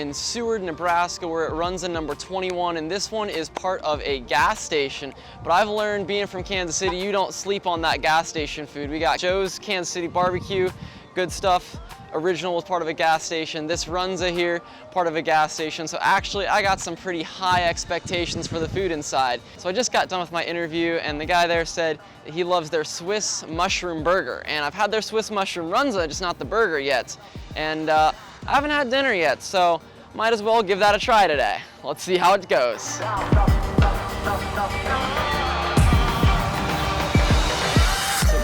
in Seward, Nebraska. We're at Runza number 21, and this one is part of a gas station. But I've learned, being from Kansas City, you don't sleep on that gas station food. We got Joe's Kansas City barbecue, good stuff. Original was part of a gas station. This Runza here, part of a gas station. So actually, I got some pretty high expectations for the food inside. So I just got done with my interview, and the guy there said he loves their Swiss mushroom burger. And I've had their Swiss mushroom Runza, just not the burger yet. And I haven't had dinner yet, so might as well give that a try today. Let's see how it goes.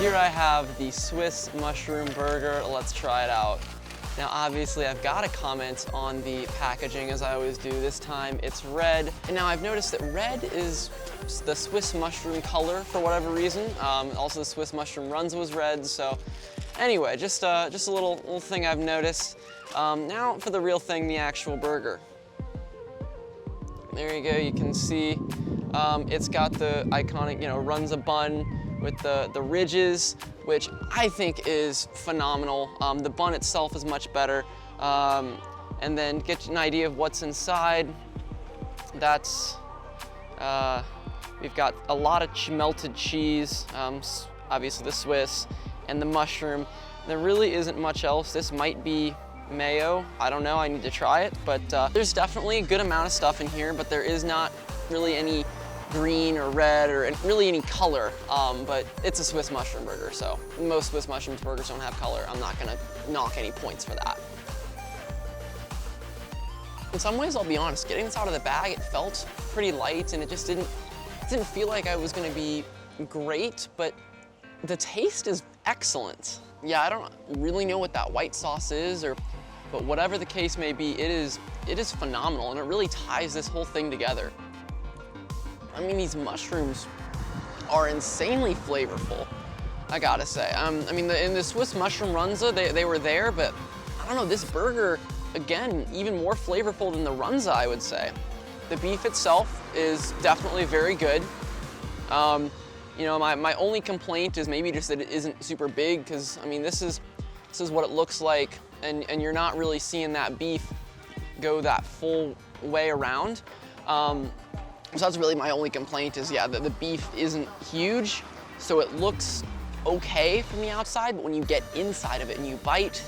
Here I have the Swiss mushroom burger. Let's try it out. Now obviously I've got to comment on the packaging, as I always do. This time it's red. And now I've noticed that red is the Swiss mushroom color for whatever reason. Also the Swiss mushroom Runza was red. So anyway, just a little thing I've noticed. Now for the real thing, the actual burger. There you go, you can see it's got the iconic, Runza bun with the ridges, which I think is phenomenal. The bun itself is much better. And then get an idea of what's inside. That's, we've got a lot of melted cheese, obviously the Swiss, and the mushroom. There really isn't much else. This might be mayo, I don't know, I need to try it, but there's definitely a good amount of stuff in here, but there is not really any green or red or really any color, but it's a Swiss mushroom burger, so most Swiss mushroom burgers don't have color. I'm not gonna knock any points for that. In some ways, I'll be honest, getting this out of the bag, it felt pretty light, and it just didn't feel like I was gonna be great, but the taste is excellent. Yeah, I don't really know what that white sauce is, but whatever the case may be, it is phenomenal, and it really ties this whole thing together. I mean, these mushrooms are insanely flavorful, I gotta say. in the Swiss mushroom Runza, they were there, but I don't know, this burger, again, even more flavorful than the Runza, I would say. The beef itself is definitely very good. My only complaint is maybe just that it isn't super big, because, I mean, this is what it looks like, and you're not really seeing that beef go that full way around. So that's really my only complaint is, yeah, the beef isn't huge, so it looks okay from the outside, but when you get inside of it and you bite,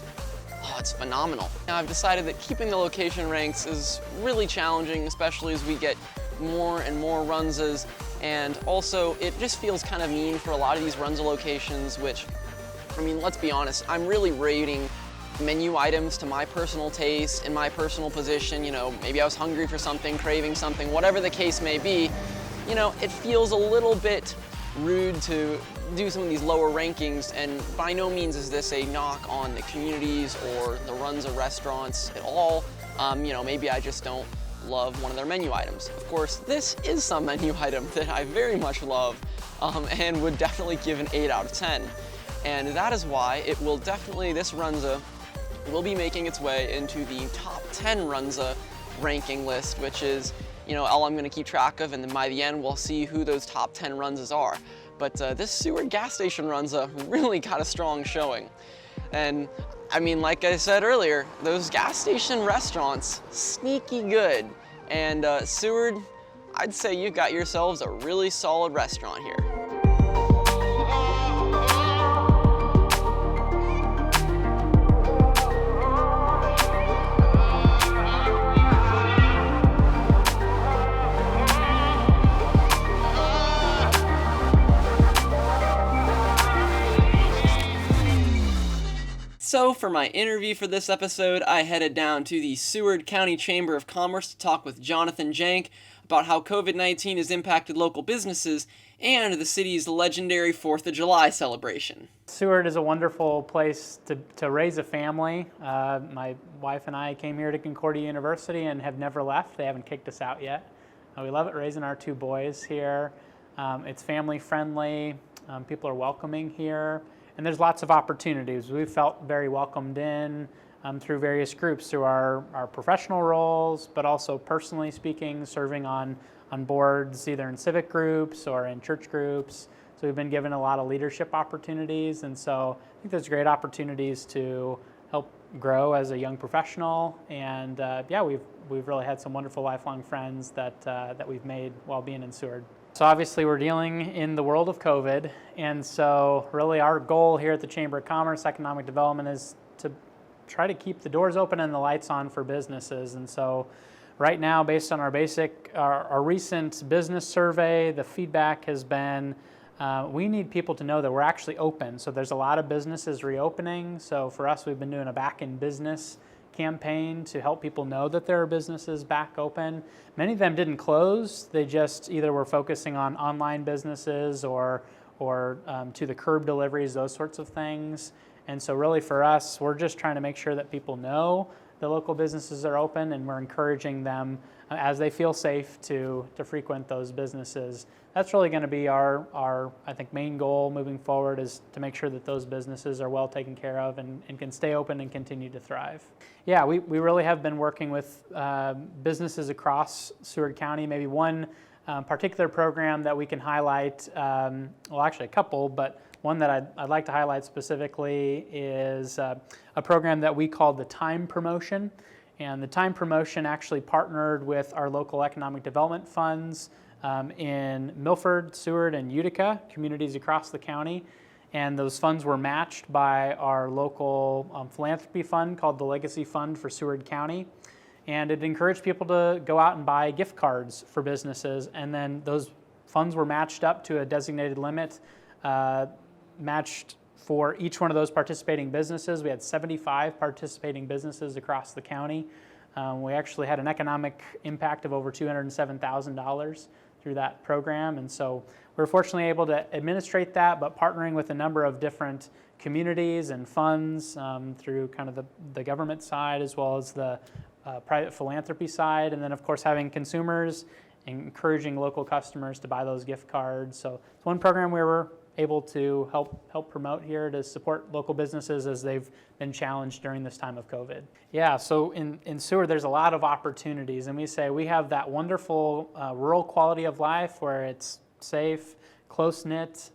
oh, it's phenomenal. Now I've decided that keeping the location ranks is really challenging, especially as we get more and more Runzas, and also it just feels kind of mean for a lot of these Runza locations, which, I mean, let's be honest, I'm really rating menu items to my personal taste, in my personal position. Maybe I was hungry for something, craving something, whatever the case may be. It feels a little bit rude to do some of these lower rankings, and by no means is this a knock on the communities or the Runza restaurants at all. Maybe I just don't love one of their menu items. Of course, this is some menu item that I very much love, and would definitely give an 8 out of 10. And that is why this Runza will be making its way into the top 10 Runza ranking list, which is, all I'm gonna keep track of, and then by the end, we'll see who those top 10 Runzas are. But this Seward gas station Runza really got a strong showing. And I mean, like I said earlier, those gas station restaurants, sneaky good. And Seward, I'd say you've got yourselves a really solid restaurant here. So for my interview for this episode, I headed down to the Seward County Chamber of Commerce to talk with Jonathan Jank about how COVID-19 has impacted local businesses and the city's legendary 4th of July celebration. Seward is a wonderful place to raise a family. My wife and I came here to Concordia University and have never left. They haven't kicked us out yet. We love it raising our 2 boys here. It's family friendly. People are welcoming here. And there's lots of opportunities. We felt very welcomed in through various groups, through our professional roles, but also personally speaking, serving on boards, either in civic groups or in church groups. So we've been given a lot of leadership opportunities, and so I think there's great opportunities to help grow as a young professional, and yeah, we've really had some wonderful lifelong friends that we've made while being in Seward. So obviously we're dealing in the world of COVID, and so really our goal here at the Chamber of Commerce Economic Development is to try to keep the doors open and the lights on for businesses. And so right now, based on our recent business survey, the feedback has been we need people to know that we're actually open. So there's a lot of businesses reopening. So for us, we've been doing a Back in Business campaign to help people know that there are businesses back open. Many of them didn't close. They just either were focusing on online businesses or to the curb deliveries, those sorts of things. And so really for us, we're just trying to make sure that people know the local businesses are open, and we're encouraging them as they feel safe to frequent those businesses. That's really going to be our I think main goal moving forward, is to make sure that those businesses are well taken care of and can stay open and continue to thrive. Yeah, we really have been working with businesses across Seward County. Maybe one particular program that we can highlight, well actually a couple, but one that I'd like to highlight specifically is a program that we call the Time Promotion. And the Time Promotion actually partnered with our local economic development funds in Milford, Seward, and Utica, communities across the county. And those funds were matched by our local philanthropy fund called the Legacy Fund for Seward County. And it encouraged people to go out and buy gift cards for businesses. And then those funds were matched up to a designated limit, matched for each one of those participating businesses. We had 75 participating businesses across the county. We actually had an economic impact of over $207,000 through that program. And so we were fortunately able to administrate that, but partnering with a number of different communities and funds through kind of the government side as well as the private philanthropy side. And then of course having consumers, encouraging local customers to buy those gift cards. So it's one program we were able to help promote here to support local businesses as they've been challenged during this time of COVID. Yeah, so in Seward there's a lot of opportunities, and we say we have that wonderful rural quality of life where it's safe, close-knit,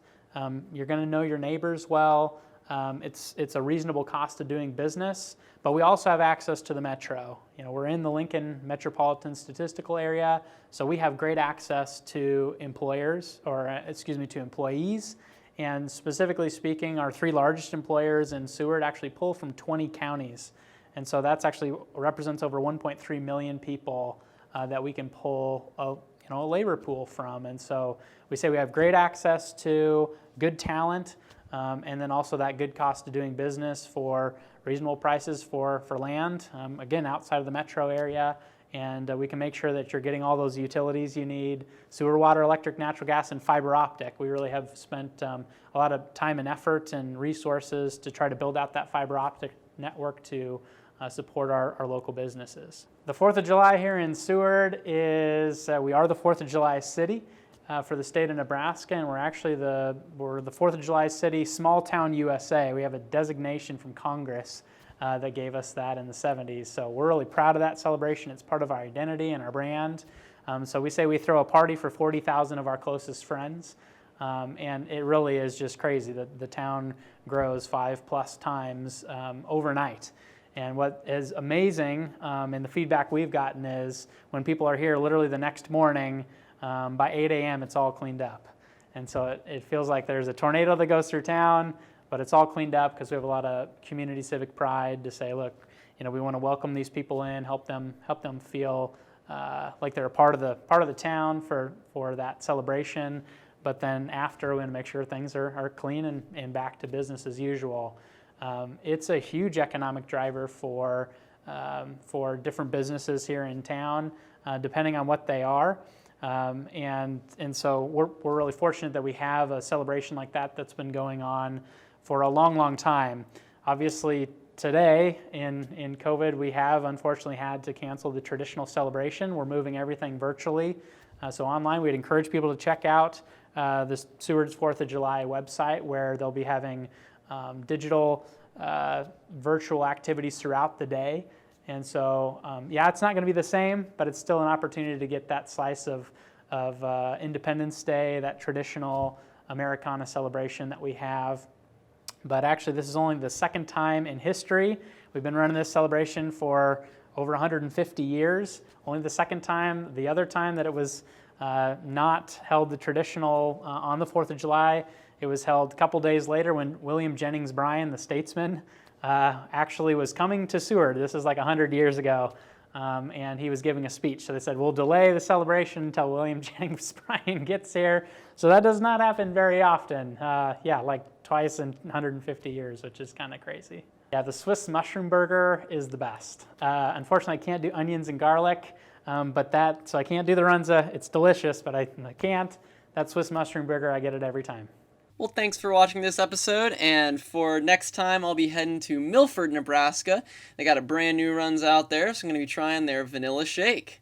you're going to know your neighbors well, it's a reasonable cost of doing business, but we also have access to the metro. You know, we're in the Lincoln metropolitan statistical area, so we have great access to employers, or to employees. And specifically speaking, our three largest employers in Seward actually pull from 20 counties. And so that's actually represents over 1.3 million people that we can pull a labor pool from. And so we say we have great access to good talent, and then also that good cost of doing business for reasonable prices for land, again, outside of the metro area. And we can make sure that you're getting all those utilities you need, sewer, water, electric, natural gas, and fiber optic. We really have spent a lot of time and effort and resources to try to build out that fiber optic network to support our local businesses. The 4th of July here in Seward is, we are the 4th of July city for the state of Nebraska, and we're actually the 4th of July city, small town USA. We have a designation from Congress that gave us that in the 70s. So we're really proud of that celebration. It's part of our identity and our brand. So we say we throw a party for 40,000 of our closest friends. And it really is just crazy that the town grows 5+ times overnight. And what is amazing, and the feedback we've gotten is when people are here literally the next morning, by 8 a.m. it's all cleaned up. And so it feels like there's a tornado that goes through town, but it's all cleaned up because we have a lot of community civic pride to say, look, we want to welcome these people in, help them feel like they're a part of the town for that celebration. But then after, we want to make sure things are clean and back to business as usual. It's a huge economic driver for different businesses here in town, depending on what they are. And so we're really fortunate that we have a celebration like that that's been going on for a long, long time. Obviously, today in COVID, we have unfortunately had to cancel the traditional celebration. We're moving everything virtually. So online, we'd encourage people to check out the Seward's 4th of July website, where they'll be having digital virtual activities throughout the day. And so, yeah, it's not going to be the same, but it's still an opportunity to get that slice of Independence Day, that traditional Americana celebration that we have. But actually, this is only the second time in history. We've been running this celebration for over 150 years. Only the second time. The other time that it was not held the traditional on the 4th of July, it was held a couple days later when William Jennings Bryan, the statesman, actually was coming to Seward. This is like 100 years ago. And he was giving a speech. So they said, we'll delay the celebration until William Jennings Bryan gets here. So that does not happen very often. Yeah, like twice in 150 years, which is kind of crazy. Yeah, the Swiss mushroom burger is the best. Unfortunately, I can't do onions and garlic, so I can't do the Runza. It's delicious, but I can't. That Swiss mushroom burger, I get it every time. Well, thanks for watching this episode, and for next time, I'll be heading to Milford, Nebraska. They got a brand new Runza out there, so I'm going to be trying their vanilla shake.